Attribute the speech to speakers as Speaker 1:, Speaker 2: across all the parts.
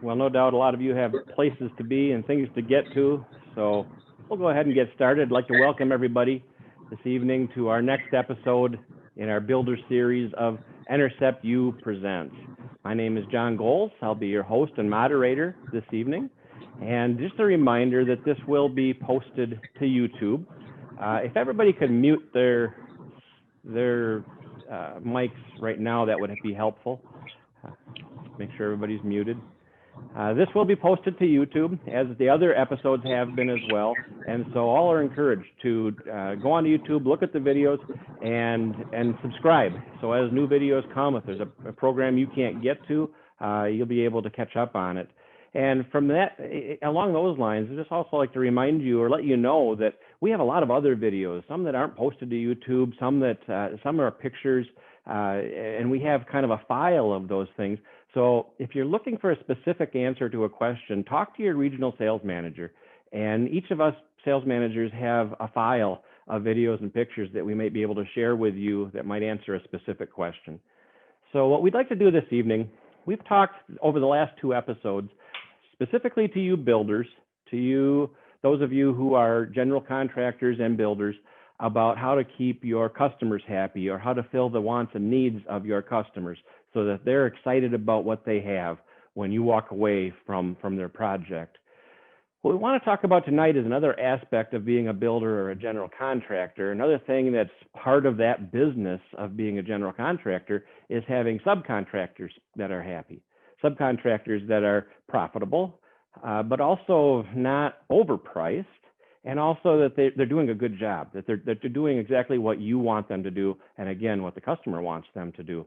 Speaker 1: Well, no doubt a lot of you have places to be and things to get to, so we'll go ahead and get started. I'd like to welcome everybody this evening to our next episode in our Builder series of Enercept U Presents. My name is Jon Golz. I'll be your host and moderator this evening. And just a reminder that this will be posted to YouTube. If everybody could mute their mics right now, that would be helpful. Make sure everybody's muted. This will be posted to YouTube, as the other episodes have been as well. And so all are encouraged to go on YouTube, look at the videos, and subscribe. So as new videos come, if there's a program you can't get to, you'll be able to catch up on it. And from that, along those lines, I just also like to remind you or let you know that we have a lot of other videos, some that aren't posted to YouTube, some are pictures, and we have kind of a file of those things. So if you're looking for a specific answer to a question, talk to your regional sales manager. And each of us sales managers have a file of videos and pictures that we might be able to share with you that might answer a specific question. So what we'd like to do this evening, we've talked over the last two episodes, specifically to you builders, to you, those of you who are general contractors and builders, about how to keep your customers happy or how to fill the wants and needs of your customers so that they're excited about what they have when you walk away from their project. What we want to talk about tonight is another aspect of being a builder or a general contractor. Another thing that's part of that business of being a general contractor is having subcontractors that are happy, subcontractors that are profitable, but also not overpriced, and also that they're doing a good job, that they're doing exactly what you want them to do, and again, what the customer wants them to do.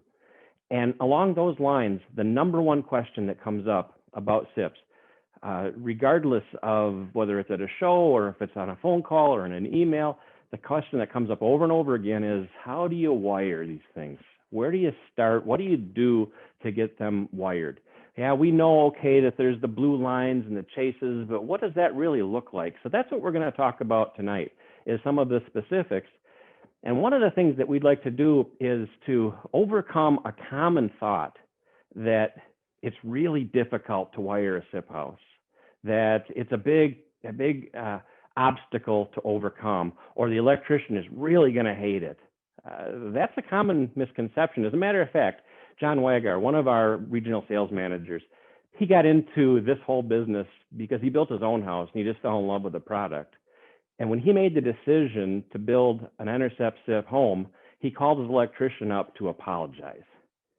Speaker 1: And along those lines, the number one question that comes up about SIPs, regardless of whether it's at a show or if it's on a phone call or in an email, the question that comes up over and over again is, how do you wire these things? Where do you start? What do you do to get them wired? Yeah, we know, okay, that there's the blue lines and the chases, but what does that really look like? So that's what we're going to talk about tonight, is some of the specifics. And one of the things that we'd like to do is to overcome a common thought that it's really difficult to wire a SIP house, that it's a big obstacle to overcome, or the electrician is really going to hate it. That's a common misconception. As a matter of fact, John Wagar, one of our regional sales managers, he got into this whole business because he built his own house and he just fell in love with the product. And when he made the decision to build an Enercept SIP home, he called his electrician up to apologize.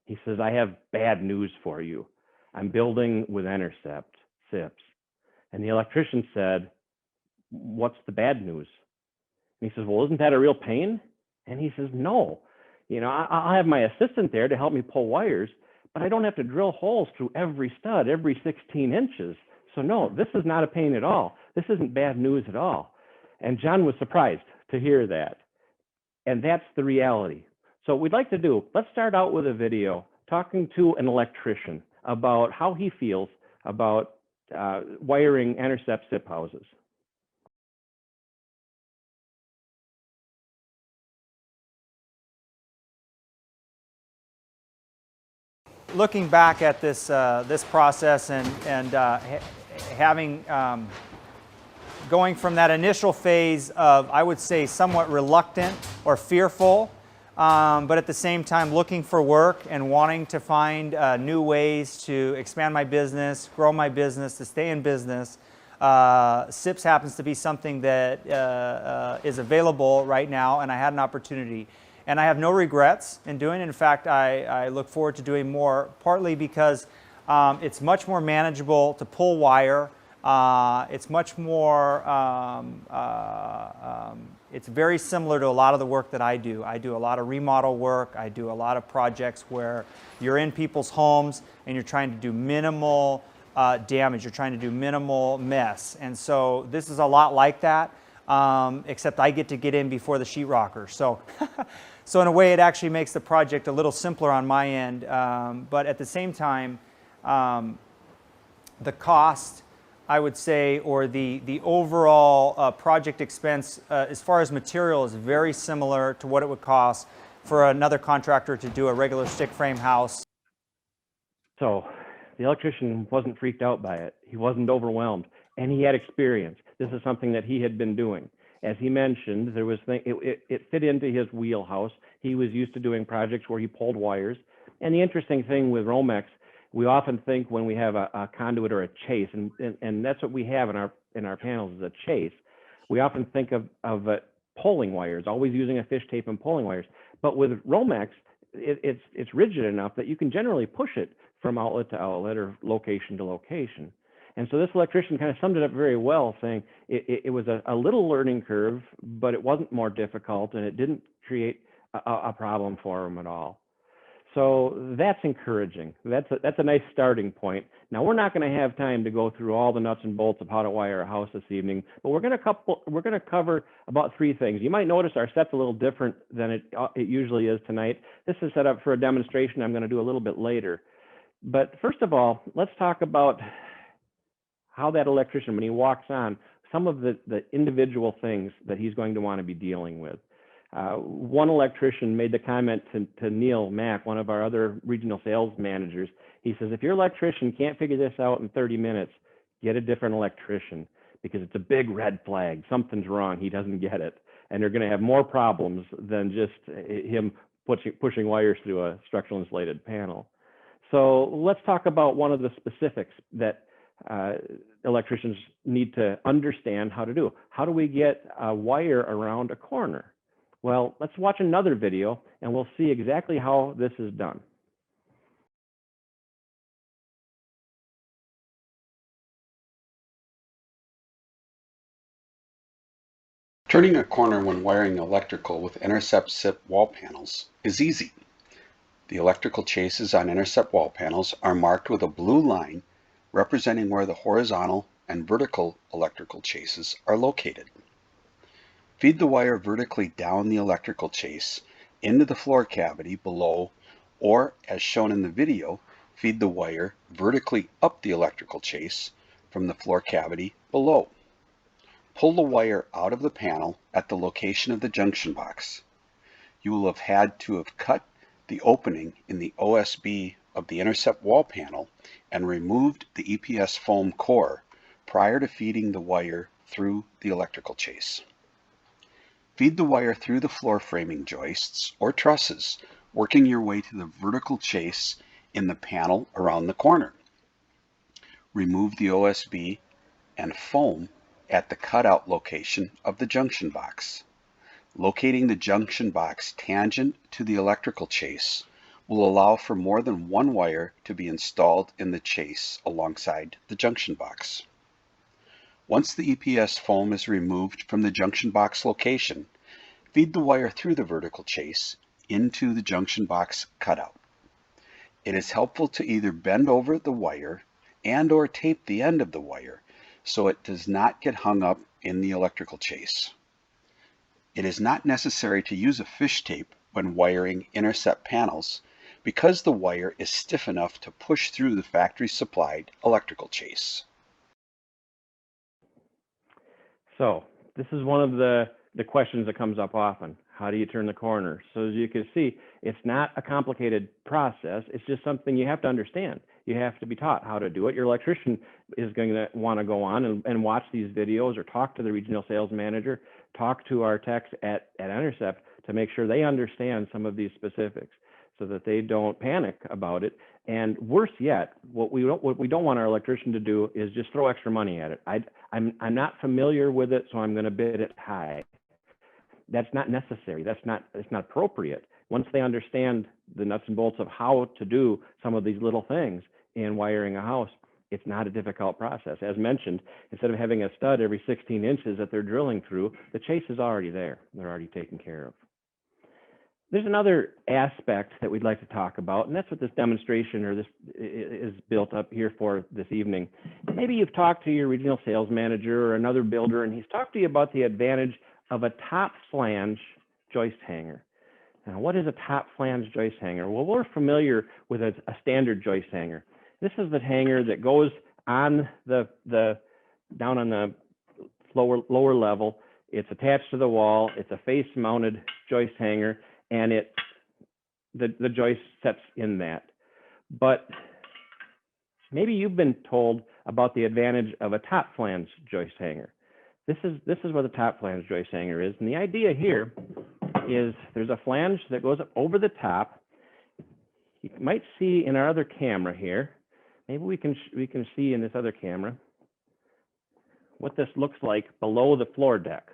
Speaker 1: He says, I have bad news for you. I'm building with Enercept SIPs. And the electrician said, what's the bad news? And he says, well, isn't that a real pain? And he says, no. You know, I'll have my assistant there to help me pull wires, but I don't have to drill holes through every stud, every 16 inches. So no, this is not a pain at all. This isn't bad news at all. And John was surprised to hear that. And that's the reality. So what we'd like to do, let's start out with a video talking to an electrician about how he feels about wiring Enercept SIP houses.
Speaker 2: Looking back at this this process and having going from that initial phase of, I would say, somewhat reluctant or fearful, but at the same time looking for work and wanting to find new ways to expand my business, grow my business, to stay in business. SIPs happens to be something that is available right now, and I had an opportunity. And I have no regrets in doing it. In fact, I look forward to doing more, partly because it's much more manageable to pull wire. It's much more, it's very similar to a lot of the work that I do. I do a lot of remodel work. I do a lot of projects where you're in people's homes and you're trying to do minimal damage. You're trying to do minimal mess. And so this is a lot like that, except I get in before the sheetrocker. So, so in a way, it actually makes the project a little simpler on my end. But at the same time, the cost, I would say, or the overall project expense as far as material is very similar to what it would cost for another contractor to do a regular stick frame house.
Speaker 1: So the electrician wasn't freaked out by it. He wasn't overwhelmed, and he had experience. This is something that he had been doing. As he mentioned, there was it fit into his wheelhouse. He was used to doing projects where he pulled wires. And the interesting thing with Romex, we often think when we have a conduit or a chase, and that's what we have in our panels is a chase. We often think of pulling wires, always using a fish tape and pulling wires. But with Romex, it's rigid enough that you can generally push it from outlet to outlet or location to location. And so this electrician kind of summed it up very well, saying it was a little learning curve, but it wasn't more difficult, and it didn't create a problem for him at all. So that's encouraging. That's a nice starting point. Now, we're not going to have time to go through all the nuts and bolts of how to wire a house this evening, but we're going to cover about 3 things. You might notice our set's a little different than it usually is tonight. This is set up for a demonstration I'm going to do a little bit later. But first of all, let's talk about how that electrician, when he walks on, some of the individual things that he's going to want to be dealing with. One electrician made the comment to Neil Mack, one of our other regional sales managers. He says, if your electrician can't figure this out in 30 minutes, get a different electrician, because it's a big red flag. Something's wrong. He doesn't get it. And they're going to have more problems than just him pushing wires through a structural insulated panel. So let's talk about one of the specifics that electricians need to understand how to do. How do we get a wire around a corner? Well, let's watch another video and we'll see exactly how this is done.
Speaker 3: Turning a corner when wiring electrical with Enercept SIP wall panels is easy. The electrical chases on Enercept wall panels are marked with a blue line representing where the horizontal and vertical electrical chases are located. Feed the wire vertically down the electrical chase into the floor cavity below, or as shown in the video, feed the wire vertically up the electrical chase from the floor cavity below. Pull the wire out of the panel at the location of the junction box. You will have had to have cut the opening in the OSB of the Enercept wall panel and removed the EPS foam core prior to feeding the wire through the electrical chase. Feed the wire through the floor framing joists or trusses, working your way to the vertical chase in the panel around the corner. Remove the OSB and foam at the cutout location of the junction box. Locating the junction box tangent to the electrical chase will allow for more than one wire to be installed in the chase alongside the junction box. Once the EPS foam is removed from the junction box location, feed the wire through the vertical chase into the junction box cutout. It is helpful to either bend over the wire and/or tape the end of the wire so it does not get hung up in the electrical chase. It is not necessary to use a fish tape when wiring Enercept panels because the wire is stiff enough to push through the factory-supplied electrical chase.
Speaker 1: So this is one of the questions that comes up often. How do you turn the corner? So as you can see, it's not a complicated process. It's just something you have to understand. You have to be taught how to do it. Your electrician is going to want to go on and watch these videos or talk to the regional sales manager, talk to our techs at Enercept to make sure they understand some of these specifics so that they don't panic about it. And worse yet, what we don't want our electrician to do is just throw extra money at it. I'm not familiar with it, so I'm going to bid it high. That's not necessary. It's not appropriate. Once they understand the nuts and bolts of how to do some of these little things in wiring a house, it's not a difficult process. As mentioned, instead of having a stud every 16 inches that they're drilling through, the chase is already there. They're already taken care of. There's another aspect that we'd like to talk about, and that's what this demonstration or this is built up here for this evening. Maybe you've talked to your regional sales manager or another builder, and he's talked to you about the advantage of a top flange joist hanger. Now, what is a top flange joist hanger? Well, we're familiar with a standard joist hanger. This is the hanger that goes on down on the lower level. It's attached to the wall. It's a face-mounted joist hanger, and the joist sets in that. But Maybe you've been told about the advantage of a top flange joist hanger. This is what a top flange joist hanger is. And the idea here is there's a flange that goes up over the top. You might see in our other camera here, maybe we can see in this other camera what this looks like below the floor deck.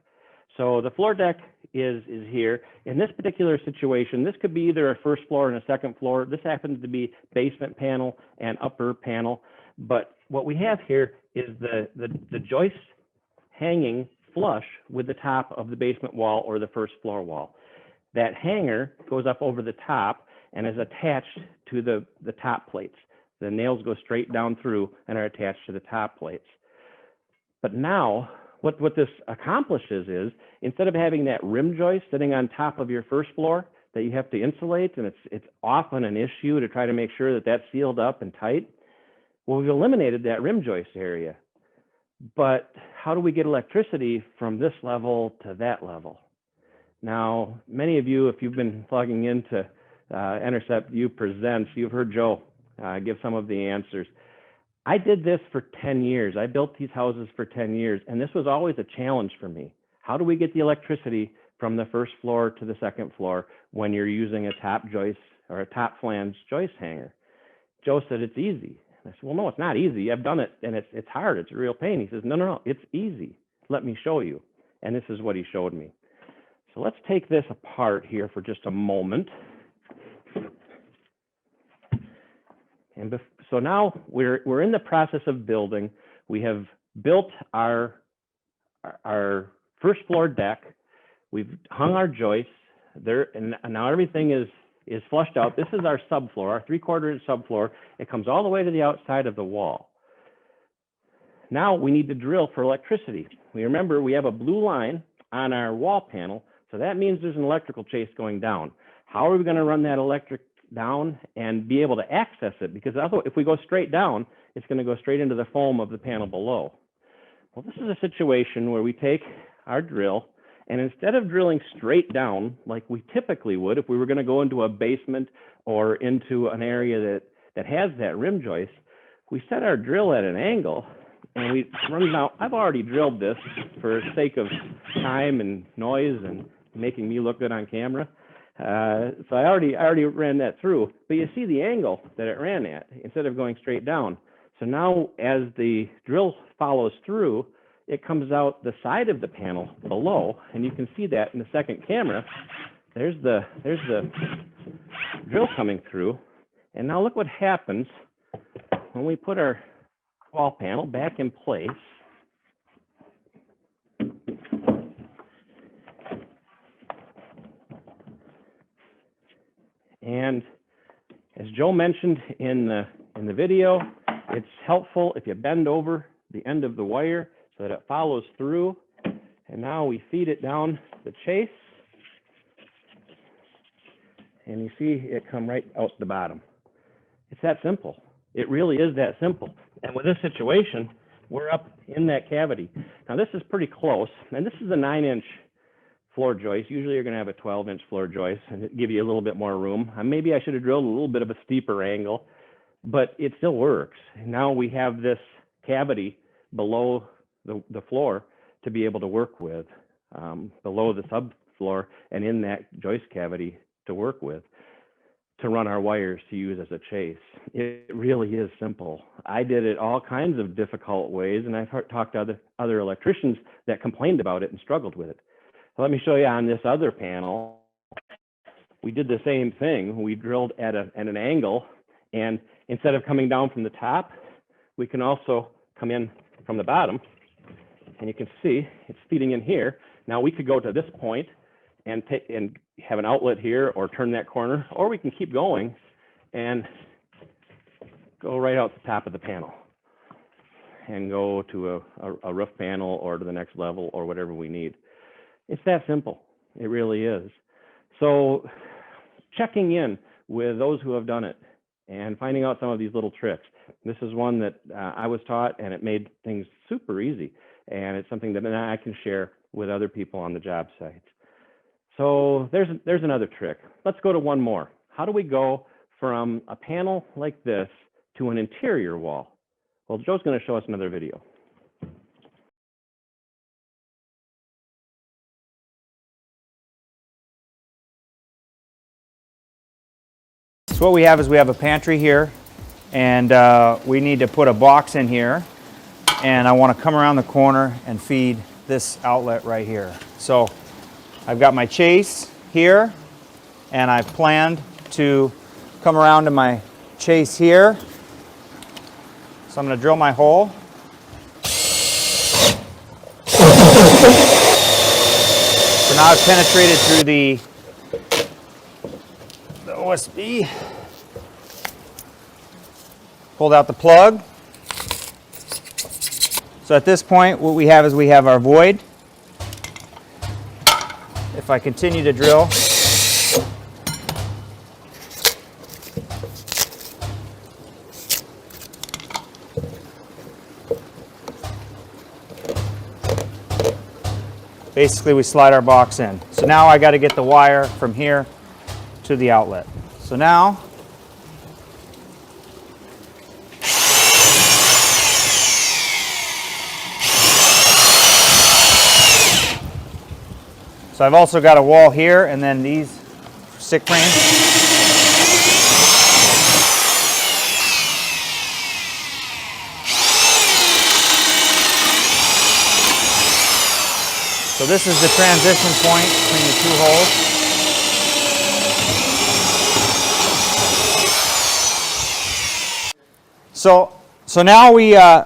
Speaker 1: So the floor deck is here. In this particular situation, this could be either a first floor and a second floor. This happens to be basement panel and upper panel. But what we have here is the joist hanging flush with the top of the basement wall or the first floor wall. That hanger goes up over the top and is attached to the top plates. The nails go straight down through and are attached to the top plates. But now, what this accomplishes is, instead of having that rim joist sitting on top of your first floor that you have to insulate, and it's often an issue to try to make sure that that's sealed up and tight, well, we've eliminated that rim joist area. But how do we get electricity from this level to that level? Now, many of you, if you've been plugging into Enercept U Presents, you've heard Joe give some of the answers. I did this for 10 years. I built these houses for 10 years, and this was always a challenge for me. How do we get the electricity from the first floor to the second floor when you're using a top joist or a top flange joist hanger? Joe said, it's easy. I said, well, no, it's not easy. I've done it, and it's hard. It's a real pain. He says, no, it's easy. Let me show you. And this is what he showed me. So let's take this apart here for just a moment. And so now we're in the process of building. We have built our first floor deck. We've hung our joists there, and now everything is flushed out. This is our subfloor, our 3/4 inch subfloor. It comes all the way to the outside of the wall. Now we need to drill for electricity. We remember we have a blue line on our wall panel, so that means there's an electrical chase going down. How are we going to run that electric down and be able to access it? Because if we go straight down, it's going to go straight into the foam of the panel below. Well, this is a situation where we take our drill, and instead of drilling straight down like we typically would if we were going to go into a basement or into an area that has that rim joist, we set our drill at an angle and we run down. I've already drilled this for the sake of time and noise and making me look good on camera. So I already ran that through, but you see the angle that it ran at instead of going straight down. So now as the drill follows through, it comes out the side of the panel below, and you can see that in the second camera. There's the drill coming through, and now look what happens when we put our wall panel back in place. And as Joe mentioned in the video, it's helpful if you bend over the end of the wire so that it follows through. And now we feed it down the chase, and you see it come right out the bottom. It's that simple. It really is that simple. And with this situation, we're up in that cavity. Now this is pretty close, and this is a 9-inch floor joist. Usually you're going to have a 12-inch floor joist and give you a little bit more room. Maybe I should have drilled a little bit of a steeper angle, but it still works. Now we have this cavity below the floor to be able to work with, below the subfloor and in that joist cavity to work with, to run our wires to use as a chase. It really is simple. I did it all kinds of difficult ways, and I've talked to other electricians that complained about it and struggled with it. Let me show you on this other panel. We did the same thing. We drilled at an angle, and instead of coming down from the top, we can also come in from the bottom, and you can see it's feeding in here. Now we could go to this point and have an outlet here or turn that corner, or we can keep going and go right out the top of the panel and go to a roof panel or to the next level or whatever we need. It's that simple. It really is. So checking in with those who have done it and finding out some of these little tricks. This is one that I was taught, and it made things super easy. And it's something that I can share with other people on the job site. So there's another trick. Let's go to one more. How do we go from a panel like this to an interior wall? Well, Joe's going to show us another video.
Speaker 2: So what we have is we have a pantry here, and we need to put a box in here, and I want to come around the corner and feed this outlet right here. So I've got my chase here, and I've planned to come around to my chase here. So I'm going to drill my hole. So now I've penetrated through the OSB. Pulled out the plug. So at this point, what we have is we have our void. If I continue to drill, basically we slide our box in. So now I got to get the wire from here to the outlet. So now I've also got a wall here, and then these stick frames. So this is the transition point between the two holes. So now we, in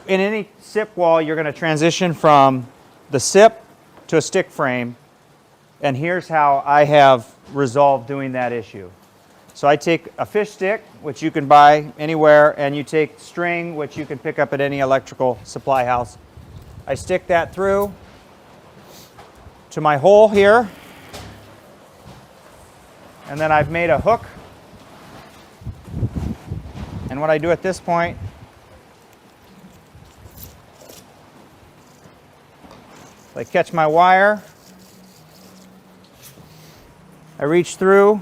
Speaker 2: any SIP wall, you're going to transition from the SIP to a stick frame, and here's how I have resolved doing that issue. So I take a fish stick, which you can buy anywhere, and you take string, which you can pick up at any electrical supply house. I stick that through to my hole here, and then I've made a hook. And what I do at this point, I catch my wire, I reach through,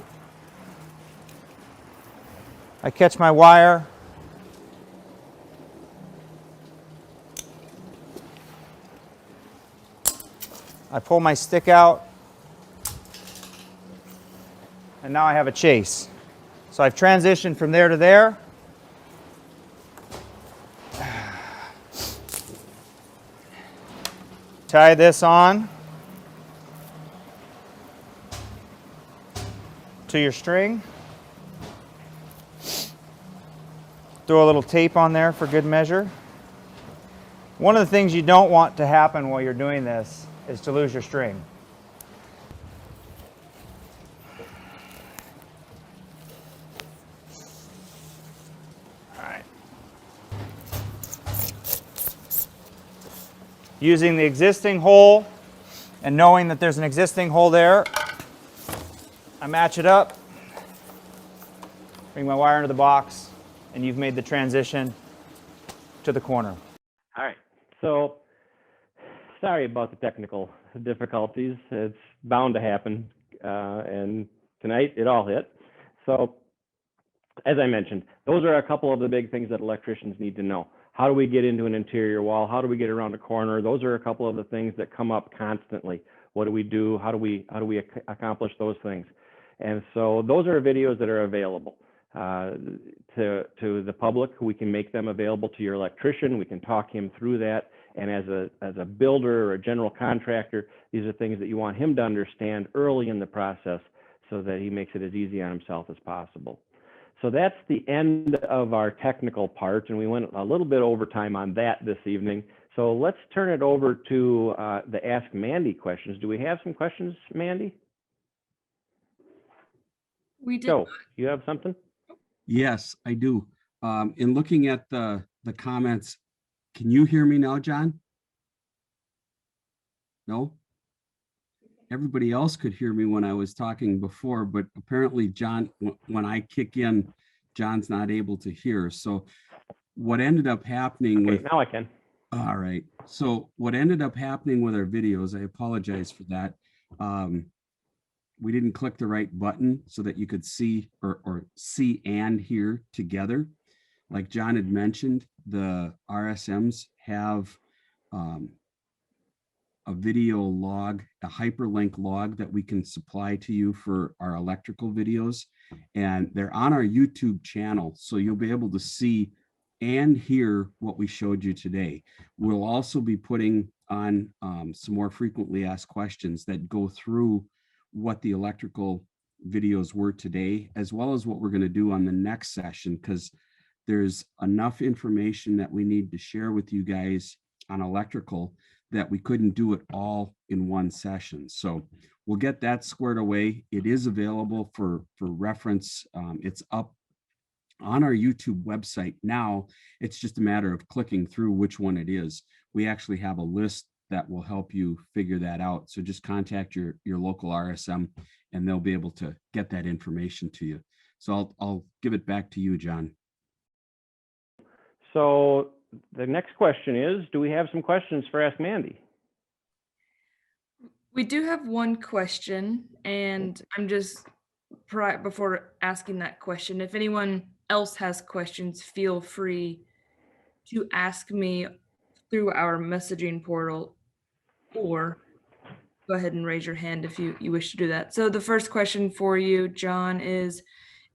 Speaker 2: I catch my wire, I pull my stick out, and now I have a chase. So I've transitioned from there to there. Tie this on to your string. Throw a little tape on there for good measure. One of the things you don't want to happen while you're doing this is to lose your string. All right. Using the existing hole and knowing that there's an existing hole there, I match it up, bring my wire into the box, and you've made the transition to the corner.
Speaker 1: All right. So sorry about the technical difficulties. It's bound to happen. And tonight it all hit. So as I mentioned, those are a couple of the big things that electricians need to know. How do we get into an interior wall? How do we get around a corner? Those are a couple of the things that come up constantly. What do we do? How do we accomplish those things? And so those are videos that are available to the public. We can make them available to your electrician. We can talk him through that. And as a builder or a general contractor, these are things that you want him to understand early in the process so that he makes it as easy on himself as possible. So that's the end of our technical part, and we went a little bit overtime on that this evening. So let's turn it over to the Ask Mandy questions. Do we have some questions, Mandy?
Speaker 4: We did.
Speaker 1: Joe, you have something?
Speaker 3: Yes, I do. In looking at the comments, can you hear me now, John? No? Everybody else could hear me when I was talking before, but apparently John, when I kick in, John's not able to hear. So what ended up happening with—
Speaker 1: now I can.
Speaker 3: All right. So what ended up happening with our videos, I apologize for that.
Speaker 4: we didn't click the right button so that you could see or see and hear together. Like John had mentioned, the RSMs have a video log, a hyperlink log that we can supply to you for our electrical videos. And they're on our YouTube channel. So you'll be able to see and hear what we showed you today. We'll also be putting on some more frequently asked questions that go through what the electrical videos were today, as well as what we're going to do on the next session, because there's enough information that we need to share with you guys on electrical that we couldn't do it all in one session. So we'll get that squared away. It is available for reference. It's up on our YouTube website now. It's just a matter of clicking through which one it is. We actually have a list that will help you figure that out. So just contact your local RSM and they'll be able to get that information to you. So I'll give it back to you, John.
Speaker 1: So the next question is, do we have some questions for Ask Mandy?
Speaker 5: We do have one question, and I'm just, before asking that question, if anyone else has questions, feel free to ask me through our messaging portal, or go ahead and raise your hand if you wish to do that. So the first question for you, John, is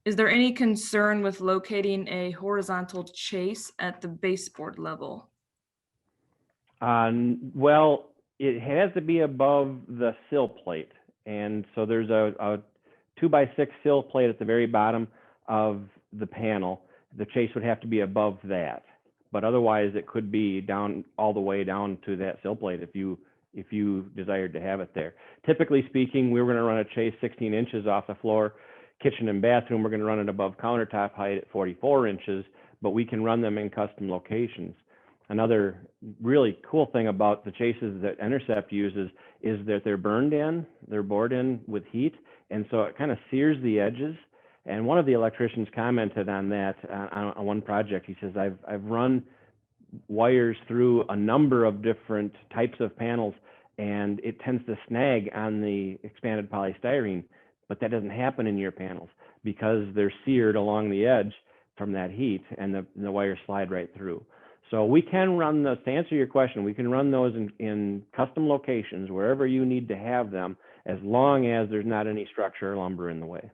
Speaker 5: there any concern with locating a horizontal chase at the baseboard level?
Speaker 1: Well, it has to be above the sill plate. And so there's a 2x6 sill plate at the very bottom of the panel. The chase would have to be above that. But otherwise, it could be down all the way down to that sill plate if you desired to have it there. Typically speaking, we were going to run a chase 16 inches off the floor. Kitchen and bathroom, we're going to run it above countertop height at 44 inches, but we can run them in custom locations. Another really cool thing about the chases that Enercept uses is that they're burned in, they're bored in with heat, and so it kind of sears the edges. And one of the electricians commented on that on one project. He says, I've run wires through a number of different types of panels, and it tends to snag on the expanded polystyrene. But that doesn't happen in your panels because they're seared along the edge from that heat, and the wires slide right through. So we can run those, to answer your question, we can run those in custom locations wherever you need to have them, as long as there's not any structure or lumber in the way.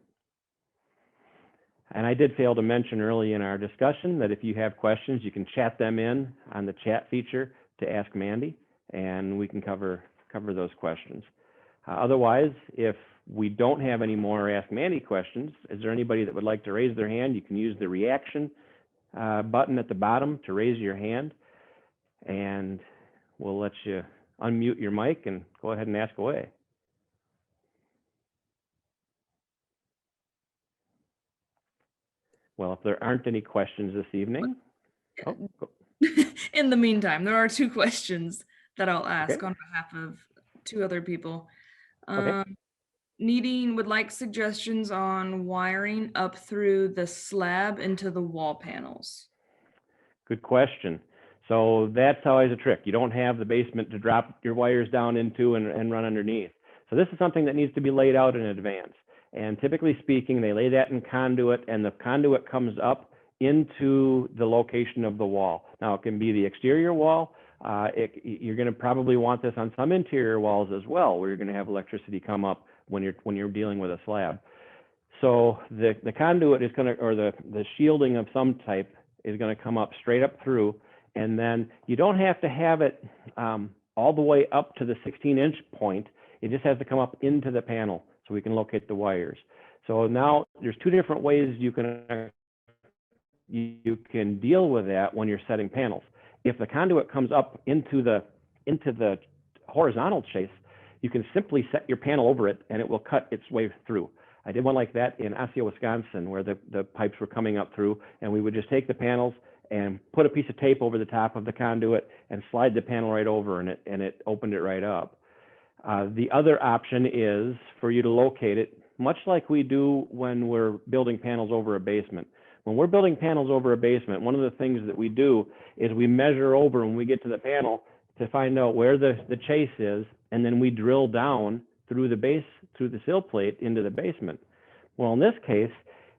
Speaker 1: And I did fail to mention early in our discussion that if you have questions, you can chat them in on the chat feature to Ask Mandy, and we can cover those questions. Otherwise, if we don't have any more Ask Mandy questions, is there anybody that would like to raise their hand? You can use the reaction button at the bottom to raise your hand, and we'll let you unmute your mic and go ahead and ask away. Well, if there aren't any questions this evening.
Speaker 5: In the meantime, there are two questions that I'll ask
Speaker 1: Okay.
Speaker 5: on behalf of two other people.
Speaker 1: Okay.
Speaker 5: Would like suggestions on wiring up through the slab into the wall panels.
Speaker 1: Good question. So that's always a trick. You don't have the basement to drop your wires down into and run underneath. So this is something that needs to be laid out in advance. And typically speaking, they lay that in conduit, and the conduit comes up into the location of the wall. Now, it can be the exterior wall. You're going to probably want this on some interior walls as well, where you're going to have electricity come up when you're dealing with a slab. So the conduit is going to, or the shielding of some type is going to come up straight up through, and then you don't have to have it all the way up to the 16-inch point. It just has to come up into the panel so we can locate the wires. So now there's two different ways you can deal with that when you're setting panels. If the conduit comes up into the horizontal chase, you can simply set your panel over it and it will cut its way through. I did one like that in Osseo, Wisconsin, where the pipes were coming up through, and we would just take the panels and put a piece of tape over the top of the conduit and slide the panel right over, and it opened it right up. The other option is for you to locate it, much like we do when we're building panels over a basement. When we're building panels over a basement, one of the things that we do is we measure over when we get to the panel to find out where the chase is, and then we drill down through the base through the sill plate into the basement. Well, in this case,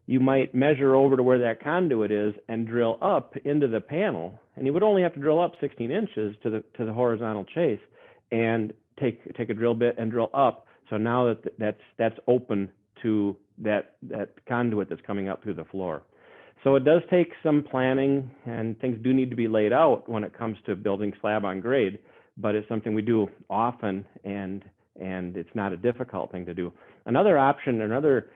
Speaker 1: you might measure over to where that conduit is and drill up into the panel, and you would only have to drill up 16 inches to the horizontal chase, and take a drill bit and drill up. So now that's open to that conduit that's coming up through the floor. So it does take some planning, and things do need to be laid out when it comes to building slab on grade, but it's something we do often, and it's not a difficult thing to do. Another option, another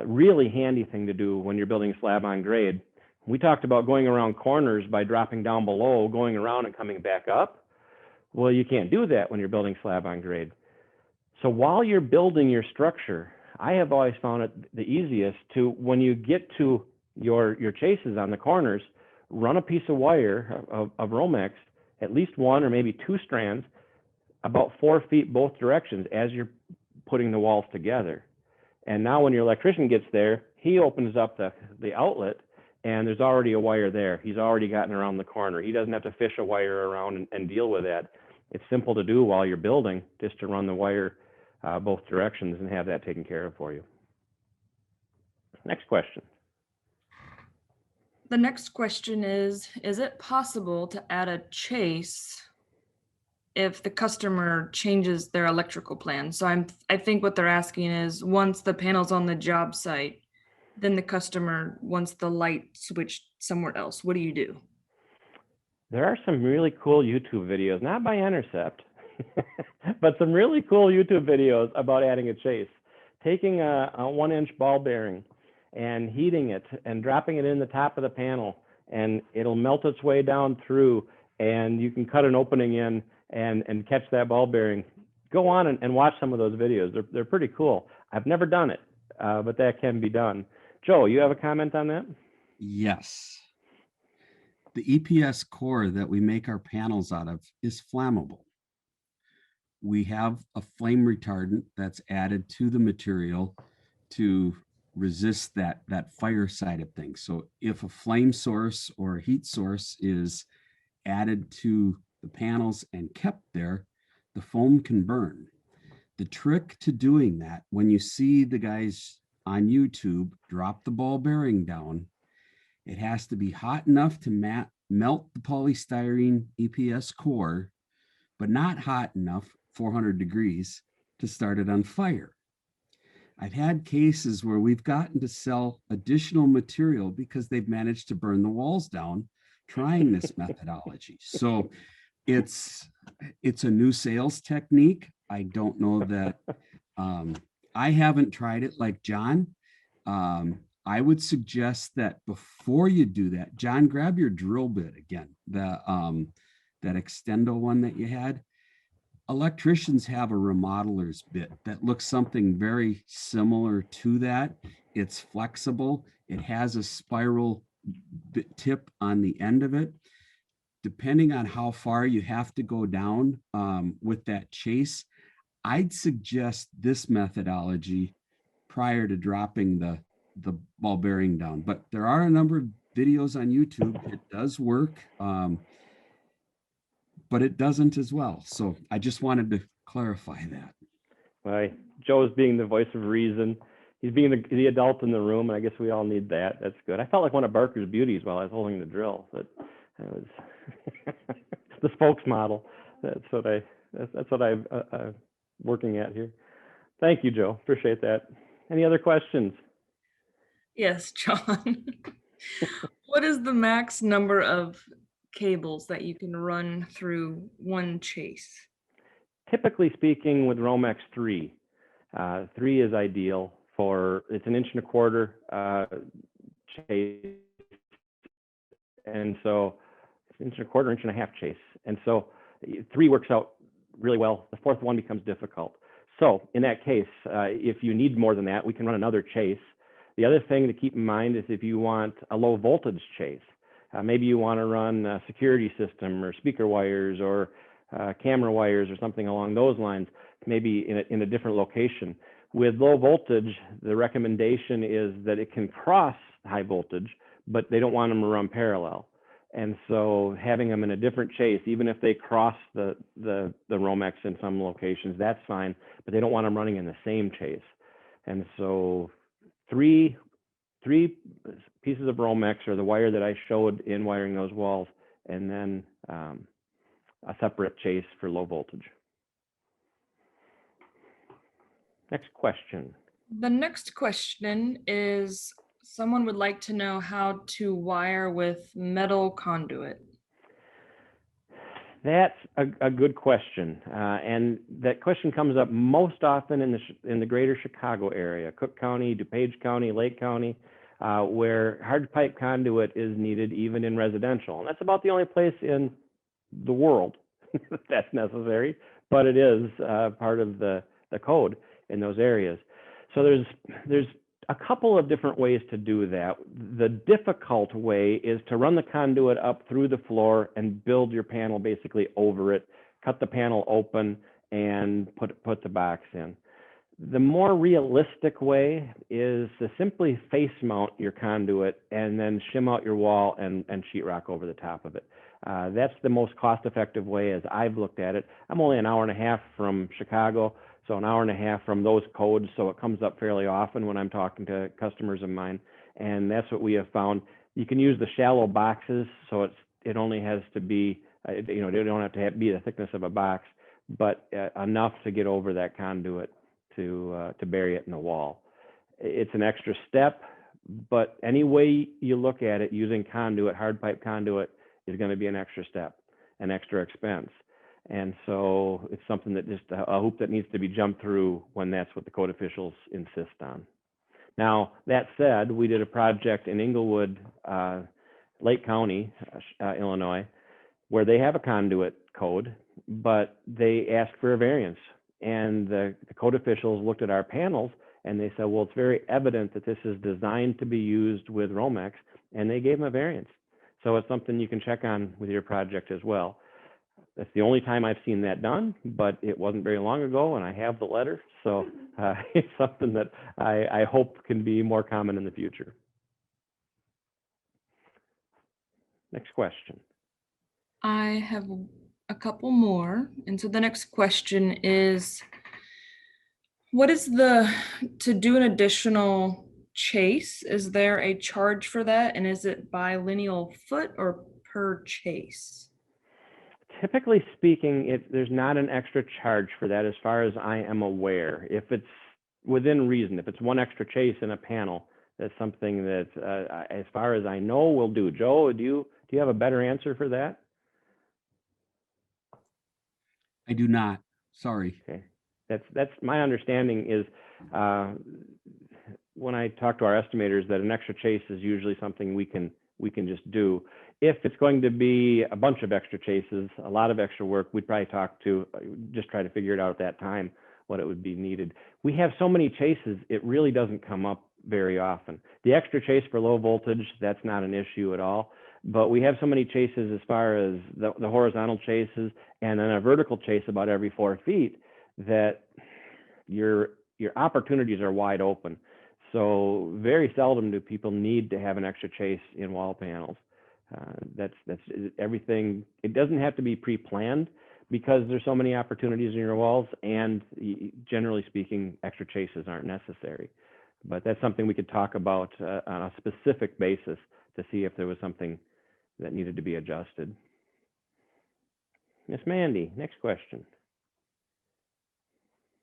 Speaker 1: really handy thing to do when you're building slab on grade, we talked about going around corners by dropping down below, going around and coming back up. Well, you can't do that when you're building slab on grade. So while you're building your structure, I have always found it the easiest to, when you get to your chases on the corners, run a piece of wire of Romex, at least one or maybe two strands, about 4 feet both directions as you're putting the walls together. And now when your electrician gets there, he opens up the outlet, and there's already a wire there. He's already gotten around the corner. He doesn't have to fish a wire around and deal with that. It's simple to do while you're building, just to run the wire both directions and have that taken care of for you. Next question.
Speaker 5: The next question is it possible to add a chase if the customer changes their electrical plan? So I think what they're asking is, once the panel's on the job site, then the customer wants the light switched somewhere else. What do you do?
Speaker 1: There are some really cool YouTube videos, not by Enercept, but some really cool YouTube videos about adding a chase. Taking a 1-inch ball bearing and heating it and dropping it in the top of the panel, and it'll melt its way down through, and you can cut an opening in and catch that ball bearing. Go on and watch some of those videos. They're pretty cool. I've never done it, but that can be done. Joe, you have a comment on that?
Speaker 4: Yes. The EPS core that we make our panels out of is flammable. We have a flame retardant that's added to the material to resist that fire side of things. So if a flame source or a heat source is added to the panels and kept there, the foam can burn. The trick to doing that, when you see the guys on YouTube drop the ball bearing down, it has to be hot enough to melt the polystyrene EPS core, but not hot enough, 400 degrees, to start it on fire. I've had cases where we've gotten to sell additional material because they've managed to burn the walls down trying this methodology. So it's a new sales technique. I don't know that, I haven't tried it like Jon. I would suggest that before you do that, Jon, grab your drill bit again, that extendo one that you had. Electricians have a remodeler's bit that looks something very similar to that. It's flexible. It has a spiral tip on the end of it. Depending on how far you have to go down with that chase, I'd suggest this methodology prior to dropping the ball bearing down. But there are a number of videos on YouTube. It does work. But it doesn't as well. So I just wanted to clarify that.
Speaker 1: Well, Joe's being the voice of reason. He's being the adult in the room, and I guess we all need that. That's good. I felt like one of Barker's beauties while I was holding the drill. But it was the spokesmodel. That's what I'm working at here. Thank you, Joe. Appreciate that. Any other questions?
Speaker 5: Yes, Jon. What is the max number of cables that you can run through one chase?
Speaker 1: Typically speaking, with Romex 3, 3 is ideal for, it's 1.25 chase, and so 1.25 1.5 chase, and so 3 works out really well. The 4th one becomes difficult. So in that case, if you need more than that, we can run another chase. The other thing to keep in mind is if you want a low voltage chase, maybe you want to run a security system or speaker wires or camera wires or something along those lines, maybe in a different location. With low voltage, the recommendation is that it can cross high voltage, but they don't want them to run parallel. And so having them in a different chase, even if they cross the Romex in some locations, that's fine, but they don't want them running in the same chase. And so three pieces of Romex, or the wire that I showed in wiring those walls, and then a separate chase for low voltage. Next question.
Speaker 5: The next question is, someone would like to know how to wire with metal conduit.
Speaker 1: That's a good question, and that question comes up most often in the greater Chicago area, Cook County, DuPage County, Lake County, where hard pipe conduit is needed even in residential. And that's about the only place in the world that's necessary, but it is part of the code in those areas. So there's a couple of different ways to do that. The difficult way is to run the conduit up through the floor and build your panel basically over it, cut the panel open, and put the box in. The more realistic way is to simply face mount your conduit and then shim out your wall and sheetrock over the top of it. That's the most cost-effective way as I've looked at it. I'm only an hour and a half from Chicago, so an hour and a half from those codes, so it comes up fairly often when I'm talking to customers of mine, and that's what we have found. You can use the shallow boxes, so it only has to be, they don't have to be the thickness of a box, but enough to get over that conduit to bury it in the wall. It's an extra step, but any way you look at it, using conduit, hard pipe conduit, is going to be an extra step, an extra expense. And so it's something that just a hoop that needs to be jumped through when that's what the code officials insist on. Now, that said, we did a project in Inglewood, Lake County, Illinois, where they have a conduit code, but they asked for a variance. And the code officials looked at our panels and they said, well, it's very evident that this is designed to be used with Romex, and they gave them a variance. So it's something you can check on with your project as well. That's the only time I've seen that done, but it wasn't very long ago, and I have the letter. So it's something that I hope can be more common in the future. Next question.
Speaker 5: I have a couple more. And so the next question is, what is to do an additional chase, is there a charge for that? And is it by lineal foot or per chase?
Speaker 1: Typically speaking, there's not an extra charge for that as far as I am aware. If it's within reason, if it's one extra chase in a panel, that's something that, as far as I know, we'll do. Joe, do you have a better answer for that?
Speaker 4: I do not. Sorry.
Speaker 1: Okay, that's my understanding is when I talk to our estimators that an extra chase is usually something we can just do. If it's going to be a bunch of extra chases, a lot of extra work, we'd probably just try to figure it out at that time, what it would be needed. We have so many chases, it really doesn't come up very often. The extra chase for low voltage, that's not an issue at all. But we have so many chases as far as the horizontal chases and then a vertical chase about every 4 feet that your opportunities are wide open. So very seldom do people need to have an extra chase in wall panels. That's everything. It doesn't have to be pre-planned because there's so many opportunities in your walls, and generally speaking, extra chases aren't necessary. But that's something we could talk about on a specific basis to see if there was something that needed to be adjusted. Miss Mandy, next question.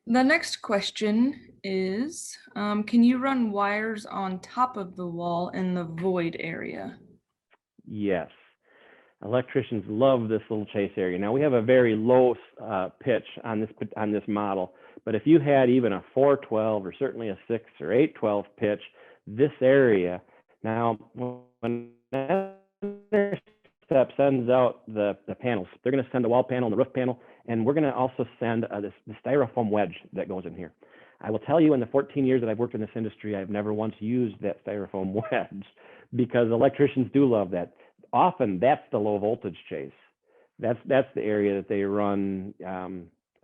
Speaker 5: The next question is, can you run wires on top of the wall in the void area?
Speaker 1: Yes. Electricians love this little chase area. Now we have a very low pitch on this model, but if you had even a 412 or certainly a 6 or 812 pitch, this area, now when Enercept sends out the panels, they're going to send a wall panel and the roof panel, and we're going to also send the styrofoam wedge that goes in here. I will tell you, in the 14 years that I've worked in this industry, I've never once used that styrofoam wedge because electricians do love that. Often that's the low voltage chase. That's the area that they run,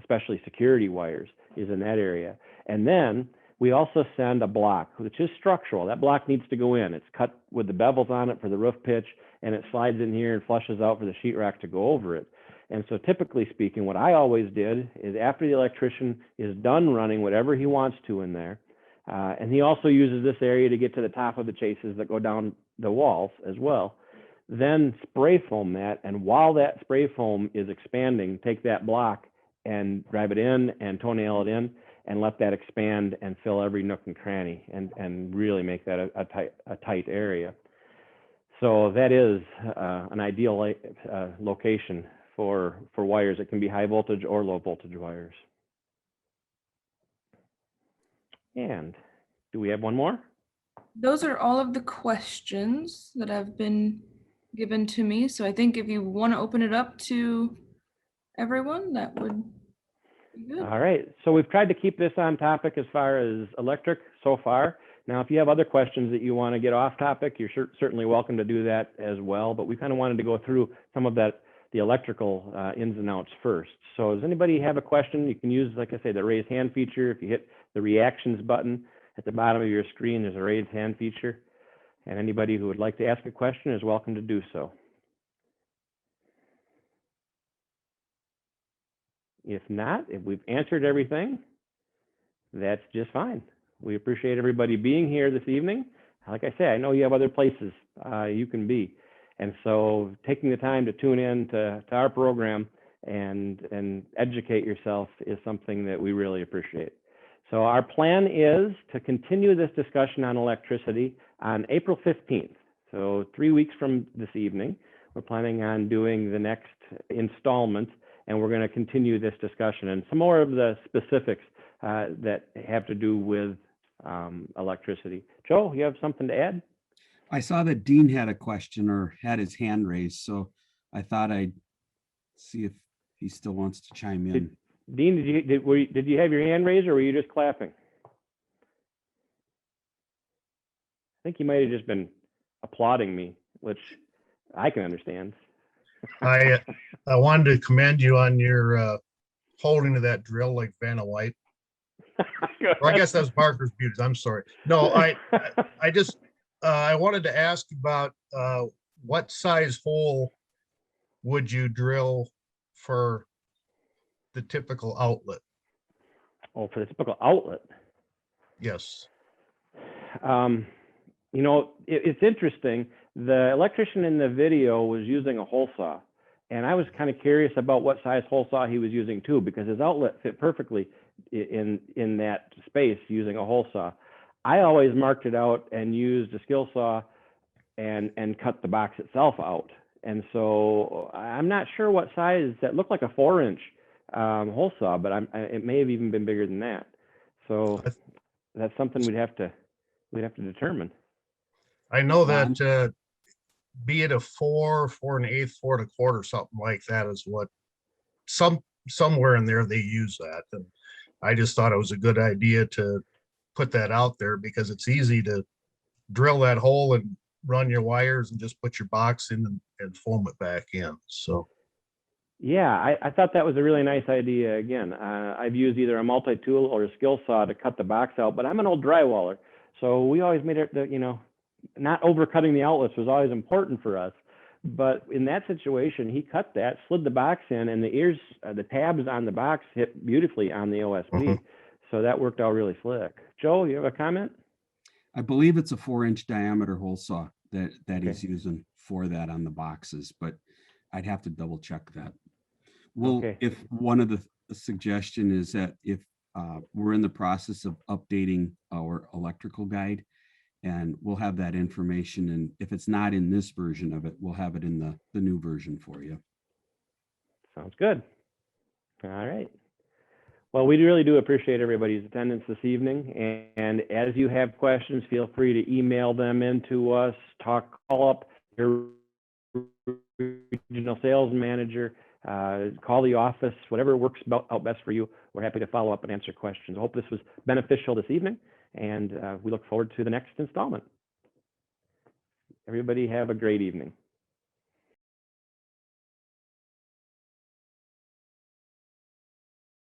Speaker 1: especially security wires, is in that area. And then we also send a block, which is structural. That block needs to go in. It's cut with the bevels on it for the roof pitch, and it slides in here and flushes out for the sheetrock to go over it. And so typically speaking, what I always did is after the electrician is done running whatever he wants to in there, and he also uses this area to get to the top of the chases that go down the walls as well, then spray foam that, and while that spray foam is expanding, take that block and drive it in and toenail it in and let that expand and fill every nook and cranny and really make that a tight area. So that is an ideal location for wires. It can be high voltage or low voltage wires. And do we have one more?
Speaker 5: Those are all of the questions that have been given to me. So I think if you want to open it up to everyone, that would be good.
Speaker 1: All right. So we've tried to keep this on topic as far as electric so far. Now, if you have other questions that you want to get off topic, you're certainly welcome to do that as well. But we kind of wanted to go through some of that, the electrical ins and outs first. So does anybody have a question? You can use, like I say, the raise hand feature. If you hit the reactions button at the bottom of your screen, there's a raise hand feature. And anybody who would like to ask a question is welcome to do so. If not, if we've answered everything, that's just fine. We appreciate everybody being here this evening. Like I say, I know you have other places you can be. And so taking the time to tune in to our program and educate yourself is something that we really appreciate. So our plan is to continue this discussion on electricity on April 15th. So 3 weeks from this evening, we're planning on doing the next installment, and we're going to continue this discussion and some more of the specifics that have to do with electricity. Joe, you have something to add?
Speaker 4: I saw that Dean had a question or had his hand raised, so I thought I'd see if he still wants to chime in.
Speaker 1: Dean, did you have your hand raised, or were you just clapping? I think you might have just been applauding me, which I can understand.
Speaker 6: I wanted to commend you on your holding of that drill like Vanna White. Or I guess that's Barker's Beauties. I'm sorry. No, I just I wanted to ask about what size hole would you drill for the typical outlet?
Speaker 1: Oh, for the typical outlet.
Speaker 6: Yes.
Speaker 1: You know, it's interesting. The electrician in the video was using a hole saw, and I was kind of curious about what size hole saw he was using too, because his outlet fit perfectly in that space using a hole saw. I always marked it out and used a skill saw and cut the box itself out. And so I'm not sure what size that looked like, a 4-inch hole saw, but it may have even been bigger than that. So that's something we'd have to determine.
Speaker 6: I know that be it a 4, 4 1/8, 4 1/4, something like that is what somewhere in there they use that. And I just thought it was a good idea to put that out there because it's easy to drill that hole and run your wires and just put your box in and foam it back in. So
Speaker 1: yeah, I thought that was a really nice idea. Again, I've used either a multi-tool or a skill saw to cut the box out, but I'm an old drywaller, so we always made it that, you know, not overcutting the outlets was always important for us. But in that situation, he cut that, slid the box in, and the ears, the tabs on the box hit beautifully on the OSB. So that worked out really slick. Joe, you have a comment?
Speaker 4: I believe it's a 4-inch diameter hole saw that
Speaker 1: Okay.
Speaker 4: he's using for that on the boxes, but I'd have to double check that. Well,
Speaker 1: Okay.
Speaker 4: if one of the suggestion is that if we're in the process of updating our electrical guide, and we'll have that information, and if it's not in this version of it, we'll have it in the new version for you.
Speaker 1: Sounds good. All right. Well, we really do appreciate everybody's attendance this evening. And as you have questions, feel free to email them in to us, call up your regional sales manager, call the office, whatever works out best for you. We're happy to follow up and answer questions. I hope this was beneficial this evening, and we look forward to the next installment. Everybody have a great evening.